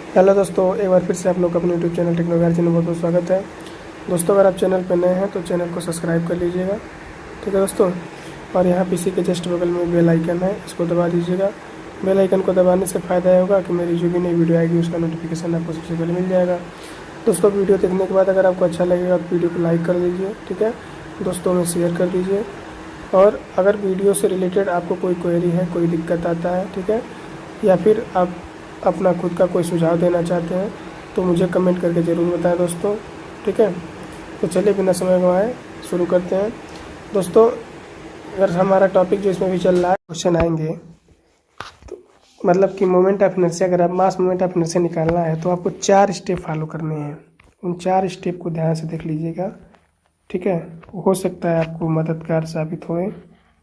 Hello दोस्तों, एक बार फिर से आप लोग अपने यूट्यूब चैनल टेक्नोलॉजी चैनल में बहुत बहुत स्वागत है। दोस्तों, अगर आप चैनल पर नए हैं तो चैनल को सब्सक्राइब कर लीजिएगा, ठीक है दोस्तों। और यहाँ पीसी के जस्ट बगल में बेल आइकन है, इसको दबा दीजिएगा। बेल आइकन को दबाने से फ़ायदा ये होगा कि मेरी जो भी नई वीडियो आएगी उसका नोटिफिकेशन आपको सबसे पहले मिल जाएगा। दोस्तों, वीडियो देखने के बाद अगर आपको अच्छा लगेगा तो वीडियो को लाइक कर दीजिए, ठीक है। दोस्तों में शेयर कर दीजिए। और अगर वीडियो से रिलेटेड आपको कोई क्वेरी है, कोई दिक्कत आता है, ठीक है, या फिर आप अपना खुद का कोई सुझाव देना चाहते हैं तो मुझे कमेंट करके ज़रूर बताएं दोस्तों, ठीक है। तो चलिए बिना समय गंवाए शुरू करते हैं। दोस्तों, अगर हमारा टॉपिक जो इसमें भी चल रहा है, क्वेश्चन आएंगे तो मतलब कि मोमेंट ऑफ इनर्शिया, अगर आप मास मोमेंट ऑफ इनर्शिया निकालना है तो आपको 4 स्टेप फॉलो करने हैं। उन 4 स्टेप को ध्यान से देख लीजिएगा, ठीक है। हो सकता है आपको मददगार साबित होए,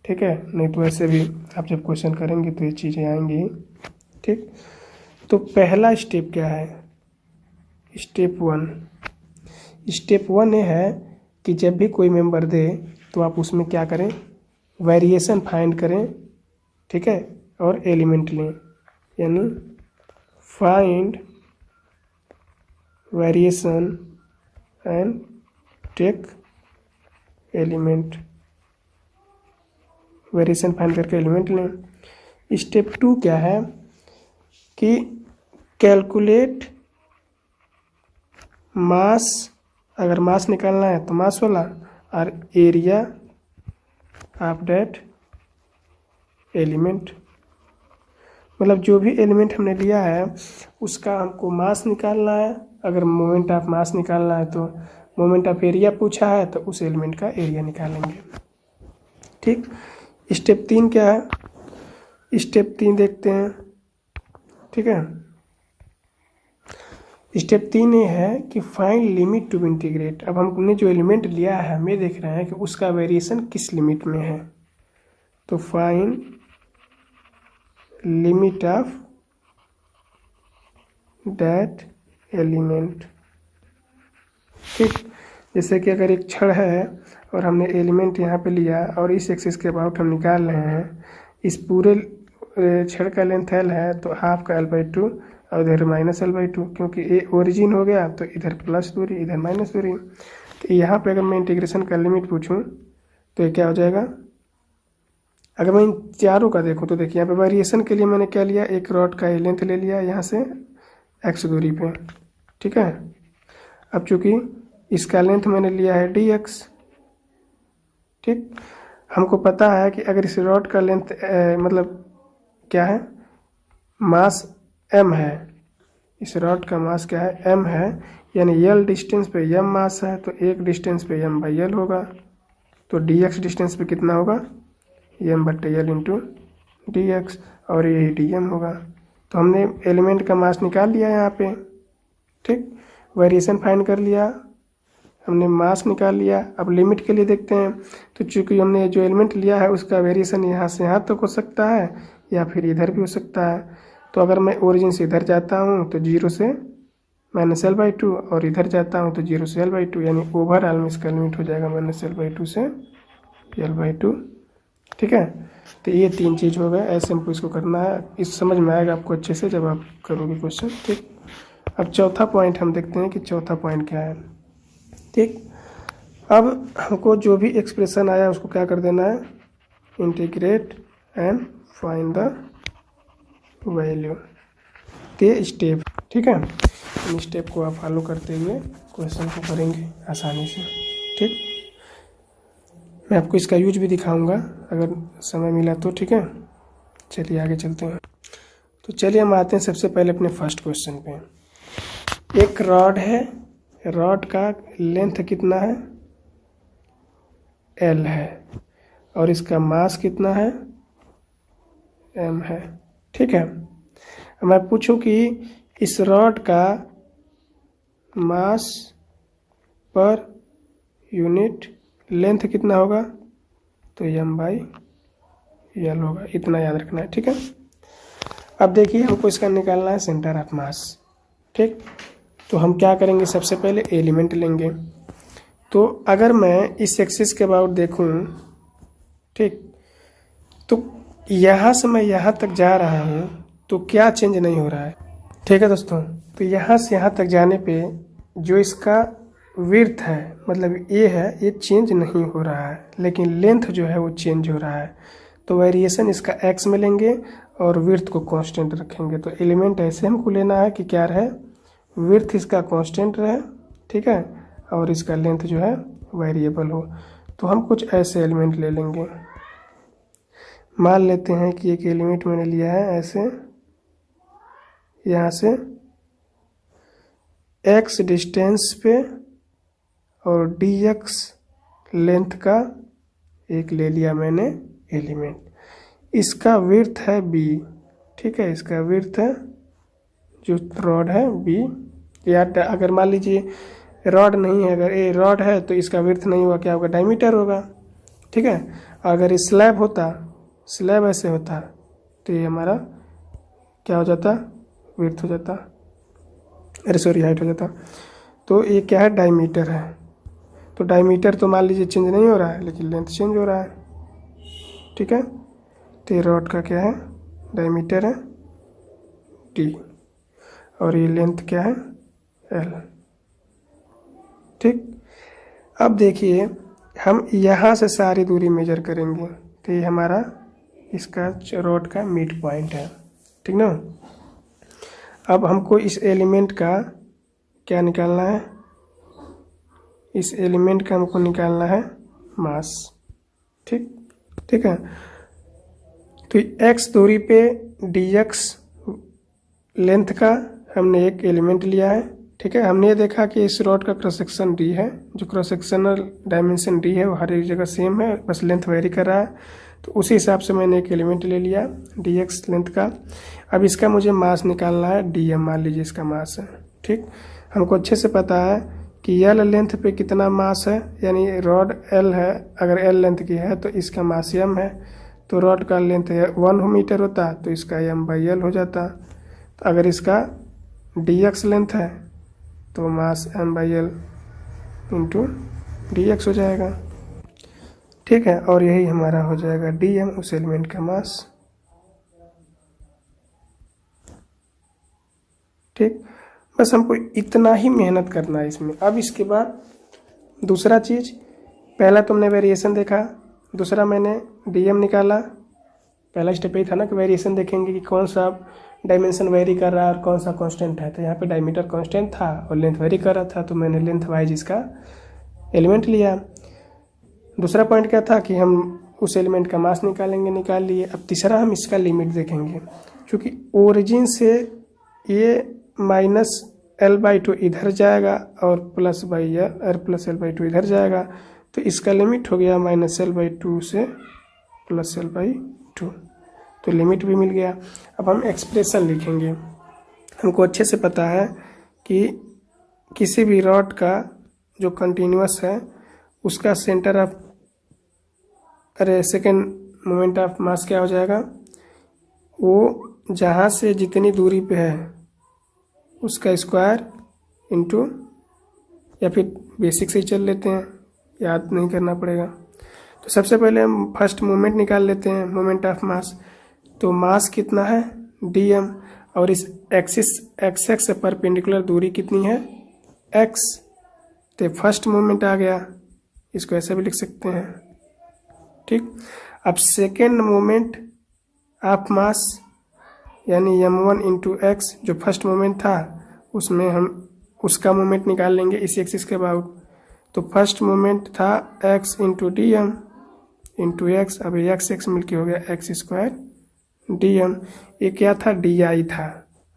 ठीक है। नहीं तो ऐसे भी आप जब क्वेश्चन करेंगे तो ये चीज़ें आएंगी, ठीक। तो पहला स्टेप क्या है? स्टेप 1। स्टेप 1 ये है कि जब भी कोई मेंबर दे तो आप उसमें क्या करें, वेरिएशन फाइंड करें, ठीक है, और एलिमेंट लें। यानी find variation and take element. Variation find करके एलिमेंट लें। स्टेप 2 क्या है कि कैलकुलेट मास। अगर मास निकालना है तो मास वाला, और एरिया ऑफ दैट एलिमेंट। मतलब जो भी एलिमेंट हमने लिया है उसका हमको मास निकालना है। अगर मोमेंट ऑफ मास निकालना है तो मोमेंट ऑफ एरिया पूछा है तो उस एलिमेंट का एरिया निकालेंगे, ठीक। स्टेप 3 क्या है? स्टेप 3 देखते हैं, ठीक है। स्टेप 3 ये है कि फाइंड लिमिट टू इंटीग्रेट। अब हमने जो एलिमेंट लिया है हमें देख रहे हैं कि उसका वेरिएशन किस लिमिट में है। तो find limit of that element, ठीक। जैसे कि अगर एक छड़ है और हमने एलिमेंट यहाँ पे लिया और इस एक्सिस के अबाउट हम निकाल रहे हैं, इस पूरे छड़ का लेंथ L है तो हाफ का L/2 और इधर -L/2, क्योंकि ये ओरिजिन हो गया तो इधर प्लस दूरी इधर माइनस दूरी। तो यहाँ पे अगर मैं इंटीग्रेशन का लिमिट पूछूं तो ये क्या हो जाएगा? अगर मैं इन चारों का देखूं तो देखिए यहाँ पे वेरिएशन के लिए मैंने क्या लिया, एक रॉड का लेंथ ले लिया यहाँ से x दूरी पे, ठीक है। अब चूंकि इसका लेंथ मैंने लिया है dx, ठीक। हमको पता है कि अगर इस रॉड का लेंथ मतलब क्या है, मास m है, इस रॉड का मास क्या है, m है, यानी l डिस्टेंस पे m मास है तो एक डिस्टेंस पे m/l होगा। तो dx डिस्टेंस पे कितना होगा, m/l इंटू dx, और यही dm होगा। तो हमने एलिमेंट का मास निकाल लिया यहाँ पे, ठीक। वेरिएशन फाइंड कर लिया, हमने मास निकाल लिया। अब लिमिट के लिए देखते हैं। तो चूंकि हमने जो एलिमेंट लिया है उसका वेरिएशन यहाँ से यहाँ तक हो सकता है या फिर इधर भी हो सकता है। तो अगर मैं ओरिजिन से इधर जाता हूँ तो 0 से -L/2 और इधर जाता हूँ तो 0 से L/2, यानी ओवरऑल में इसका लिमिट हो जाएगा -L/2 से L/2, ठीक है। तो ये 3 चीज़ हो गए, ऐसे हमको इसको करना है। इस समझ में आएगा आपको अच्छे से जब आप करोगे क्वेश्चन, ठीक। अब चौथा पॉइंट हम देखते हैं कि चौथा पॉइंट क्या है, ठीक। अब हमको जो भी एक्सप्रेशन आया उसको क्या कर देना है, integrate and find the value. ते स्टेप, ठीक है। इन स्टेप को आप फॉलो करते हुए क्वेश्चन को करेंगे आसानी से, ठीक। मैं आपको इसका यूज भी दिखाऊंगा अगर समय मिला तो, ठीक है। चलिए आगे चलते हैं। तो चलिए हम आते हैं सबसे पहले अपने फर्स्ट क्वेश्चन पे। एक रॉड है, रॉड का लेंथ कितना है, L है, और इसका मास कितना है, M है, ठीक है। मैं पूछूं कि इस रॉड का मास पर यूनिट लेंथ कितना होगा, तो m/l होगा। इतना याद रखना है, ठीक है। अब देखिए हमको इसका निकालना है सेंटर ऑफ मास, ठीक। तो हम क्या करेंगे, सबसे पहले एलिमेंट लेंगे। तो अगर मैं इस एक्सिस के अबाउट देखूं, ठीक, तो यहाँ से मैं यहाँ तक जा रहा हूँ तो क्या चेंज नहीं हो रहा है, ठीक है दोस्तों, तो यहाँ से यहाँ तक जाने पे जो इसका विड्थ है, मतलब ये है, ये चेंज नहीं हो रहा है, लेकिन लेंथ जो है वो चेंज हो रहा है। तो वेरिएशन इसका x में लेंगे और विड्थ को कांस्टेंट रखेंगे। तो एलिमेंट ऐसे हमको लेना है कि क्या रहे, विड्थ इसका कांस्टेंट रहे, ठीक है, और इसका लेंथ जो है वेरिएबल हो। तो हम कुछ ऐसे एलिमेंट ले लेंगे। मान लेते हैं कि एक एलिमेंट मैंने लिया है ऐसे, यहाँ से x डिस्टेंस पे और dx लेंथ का एक ले लिया मैंने एलिमेंट। इसका विड्थ है b, ठीक है, इसका विड्थ है जो रॉड है b। या अगर मान लीजिए रॉड नहीं है, अगर ये रॉड है तो इसका विड्थ नहीं होगा, क्या होगा, डायमीटर होगा, ठीक है। अगर ये स्लैब होता, स्लैब ऐसे होता, तो ये हमारा क्या हो जाता, विड्थ हो जाता, अरे सॉरी हाइट हो जाता। तो ये क्या है, डायमीटर है। तो डायमीटर तो मान लीजिए चेंज नहीं हो रहा है, लेकिन लेंथ चेंज हो रहा है, ठीक है। तो ये रॉड का क्या है, डायमीटर है d, और ये लेंथ क्या है l, ठीक। अब देखिए हम यहाँ से सारी दूरी मेजर करेंगे, तो ये हमारा इसका रॉड का मिड पॉइंट है, ठीक ना। अब हमको इस एलिमेंट का क्या निकालना है, इस एलिमेंट का हमको निकालना है मास, ठीक, ठीक है। तो x दूरी पे dx लेंथ का हमने एक एलिमेंट लिया है, ठीक है। हमने ये देखा कि इस रॉड का क्रॉस सेक्शन d है, जो क्रॉस सेक्शनल डायमेंशन d है वो हर एक जगह सेम है, बस लेंथ वेरी कर रहा है। तो उसी हिसाब से मैंने एक एलिमेंट ले लिया dx लेंथ का। अब इसका मुझे मास निकालना है dm, मान लीजिए इसका मास है, ठीक। हमको अच्छे से पता है कि l लेंथ पे कितना मास है, यानी रॉड l है, अगर l लेंथ की है तो इसका मास m है। तो रॉड का लेंथ 1 मीटर होता, तो इसका m/l हो जाता। तो अगर इसका dx लेंथ है तो मास m/l इंटू dx हो जाएगा, ठीक है। और यही हमारा हो जाएगा dm, उस एलिमेंट का मास, ठीक। बस हमको इतना ही मेहनत करना है इसमें। अब इसके बाद दूसरा चीज़, पहला तुमने वेरिएशन देखा, दूसरा मैंने dm निकाला। पहला स्टेप यही था ना कि वेरिएशन देखेंगे कि कौन सा डायमेंशन वेरी कर रहा है और कौन सा कांस्टेंट है। तो यहाँ पे डायमीटर कांस्टेंट था और लेंथ वेरी कर रहा था, तो मैंने लेंथ वाइज इसका एलिमेंट लिया। दूसरा पॉइंट क्या था कि हम उस एलिमेंट का मास निकालेंगे, निकाल लिए। अब तीसरा हम इसका लिमिट देखेंगे, क्योंकि ओरिजिन से ये -l/2 इधर जाएगा और +l/2 इधर जाएगा, तो इसका लिमिट हो गया -l/2 से +l/2, तो लिमिट भी मिल गया। अब हम एक्सप्रेशन लिखेंगे। हमको अच्छे से पता है कि किसी भी रॉड का जो कंटिन्यूअस है उसका centre of second moment of mass क्या हो जाएगा, वो जहाँ से जितनी दूरी पे है उसका स्क्वायर इंटू, या फिर बेसिक से ही चल लेते हैं, याद नहीं करना पड़ेगा। तो सबसे पहले हम फर्स्ट मोमेंट निकाल लेते हैं, मोमेंट ऑफ मास। तो मास कितना है dm, और इस एक्सिस x से परपेंडिकुलर दूरी कितनी है x। तो फर्स्ट मोमेंट आ गया, इसको ऐसे भी लिख सकते हैं, ठीक। अब सेकेंड मोमेंट ऑफ मास यानी m1 इंटू x, जो फर्स्ट मोमेंट था उसमें हम उसका मोमेंट निकाल लेंगे इसी एक्सिस के अबाउट। तो फर्स्ट मोमेंट था x into dm into x, अब x मिलके हो गया x² dm। ये क्या था, di था,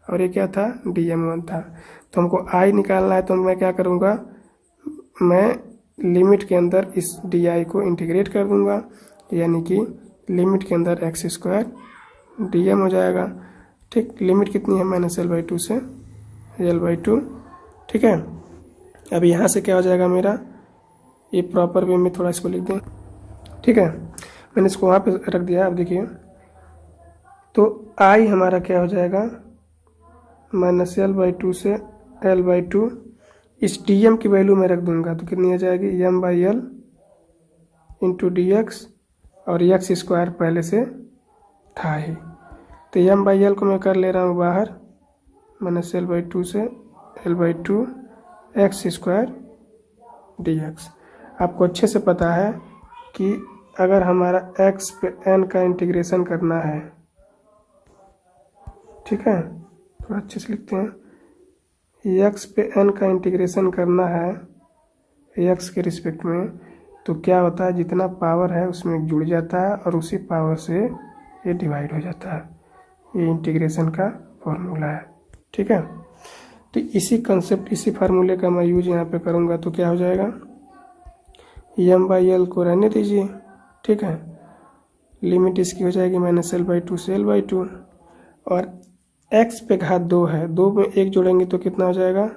और ये क्या था, dm1 था। तो हमको i निकालना है, तो मैं क्या करूँगा, मैं लिमिट के अंदर इस di को इंटीग्रेट कर दूंगा, यानी कि लिमिट के अंदर x² dm हो जाएगा, ठीक। लिमिट कितनी है, -l/2 से l/2, ठीक है। अब यहाँ से क्या हो जाएगा मेरा, ये प्रॉपर वे में थोड़ा इसको लिख दें, ठीक है। मैंने इसको वहाँ पे रख दिया। अब देखिए, तो i हमारा क्या हो जाएगा, -l/2 से l/2, इस dm की वैल्यू मैं रख दूंगा, तो कितनी आ जाएगी, m/l इंटू dx, और x² पहले से था ही, तो m/l को मैं कर ले रहा हूँ बाहर, माइनस एल बाई टू से L by two x square D x. आपको अच्छे से पता है कि अगर हमारा x पे n का इंटीग्रेशन करना है, ठीक है, थोड़ा अच्छे से लिखते हैं, x पे n का इंटीग्रेशन करना है x के रिस्पेक्ट में, तो क्या होता है, जितना पावर है उसमें जुड़ जाता है और उसी पावर से ये डिवाइड हो जाता है। ये इंटीग्रेशन का फॉर्मूला है, ठीक है। तो इसी कंसेप्ट, इसी फार्मूले का मैं यूज यहाँ पे करूँगा, तो क्या हो जाएगा, एम बाई एल को रहने दीजिए, ठीक है, लिमिट इसकी हो जाएगी माइनस एल बाई टू से एल बाई टू, और x पे घात 2 है, 2 में 1 जोड़ेंगे तो कितना हो जाएगा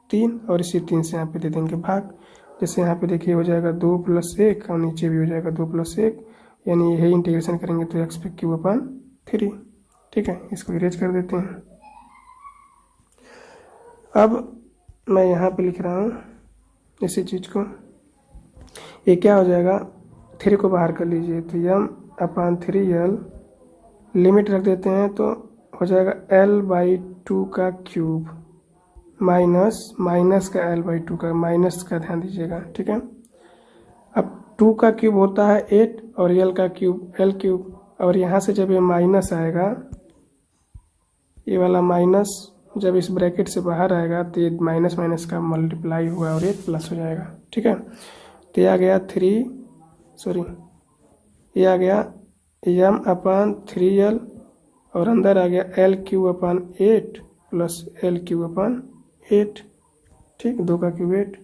3, और इसी 3 से यहाँ पे दे देंगे भाग। जैसे यहाँ पे देखिए हो जाएगा 2 + 1 और नीचे भी हो जाएगा 2 + 1, यानी यही इंटीग्रेशन करेंगे तो x पे क्यूब/3, ठीक है। इसको इरेज कर देते हैं। अब मैं यहाँ पे लिख रहा हूँ इसी चीज़ को, ये क्या हो जाएगा, 3 को बाहर कर लीजिए तो m/3l, लिमिट रख देते हैं तो हो जाएगा l/2 का क्यूब माइनस का l/2 का, माइनस का ध्यान दीजिएगा, ठीक है। अब 2 का क्यूब होता है 8 और l का क्यूब l क्यूब, और यहाँ से जब ये माइनस आएगा, ये वाला माइनस जब इस ब्रैकेट से बाहर आएगा तो ये माइनस माइनस का मल्टीप्लाई हुआ और ये प्लस हो जाएगा, ठीक है। तो ये आ गया ये आ गया m/3l, और अंदर आ गया l/8 प्लस l/8, ठीक, 2 का क्यूब 8,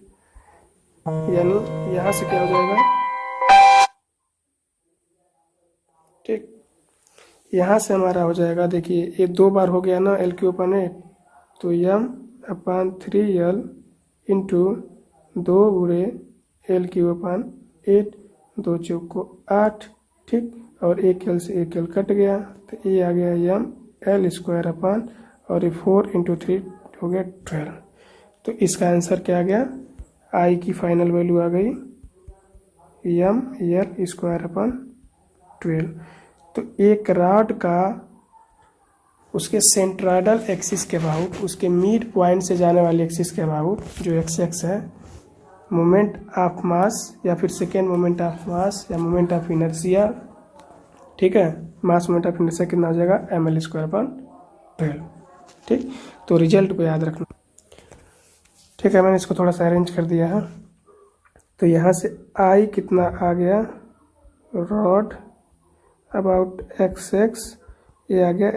यानी यहाँ से क्या हो जाएगा, ठीक, यहाँ से हमारा हो जाएगा, देखिए ये 2 बार हो गया ना l/8, तो m/3l इंटू 2 गुणे l/8, 2 चौक को 8, ठीक, और एक l से एक l कट गया, तो ये आ गया m/l² और ये 4 × 3 हो गया 12। तो इसका आंसर क्या आ गया, i की फाइनल वैल्यू आ गई m/l²/12। तो एक रॉड का उसके सेंट्रोइडल एक्सिस के अबाउट, उसके मिड पॉइंट से जाने वाले एक्सिस के अबाउट, जो x है, मोमेंट ऑफ मास या फिर सेकेंड मोमेंट ऑफ मास या मोमेंट ऑफ इनर्शिया, ठीक है, मास मोमेंट ऑफ इनर्शिया कितना हो जाएगा ml²/12, ठीक। तो रिजल्ट को याद रखना, ठीक है। मैंने इसको थोड़ा सा अरेंज कर दिया है। तो यहाँ से I कितना आ गया, रॉड अबाउट x, ये आ गया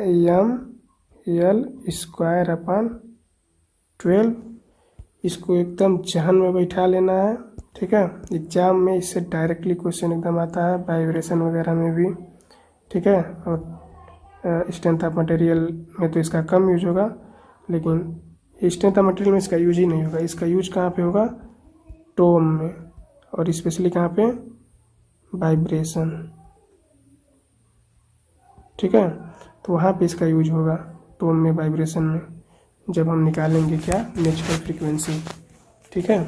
ml²/12। इसको एकदम जहन में बैठा लेना है, ठीक है। एग्जाम में इससे डायरेक्टली क्वेश्चन एकदम आता है, वाइब्रेशन वगैरह में भी, ठीक है। और स्ट्रेंथ ऑफ मटेरियल में तो इसका कम यूज होगा, लेकिन स्ट्रेंथ ऑफ मटेरियल में इसका यूज ही नहीं होगा। इसका यूज कहाँ पे होगा, टोम में, और स्पेशली कहाँ पे, वाइब्रेशन, ठीक है। तो वहाँ पे इसका यूज होगा, टोन में, वाइब्रेशन में, जब हम निकालेंगे क्या, नेचुरल फ्रीक्वेंसी, ठीक है।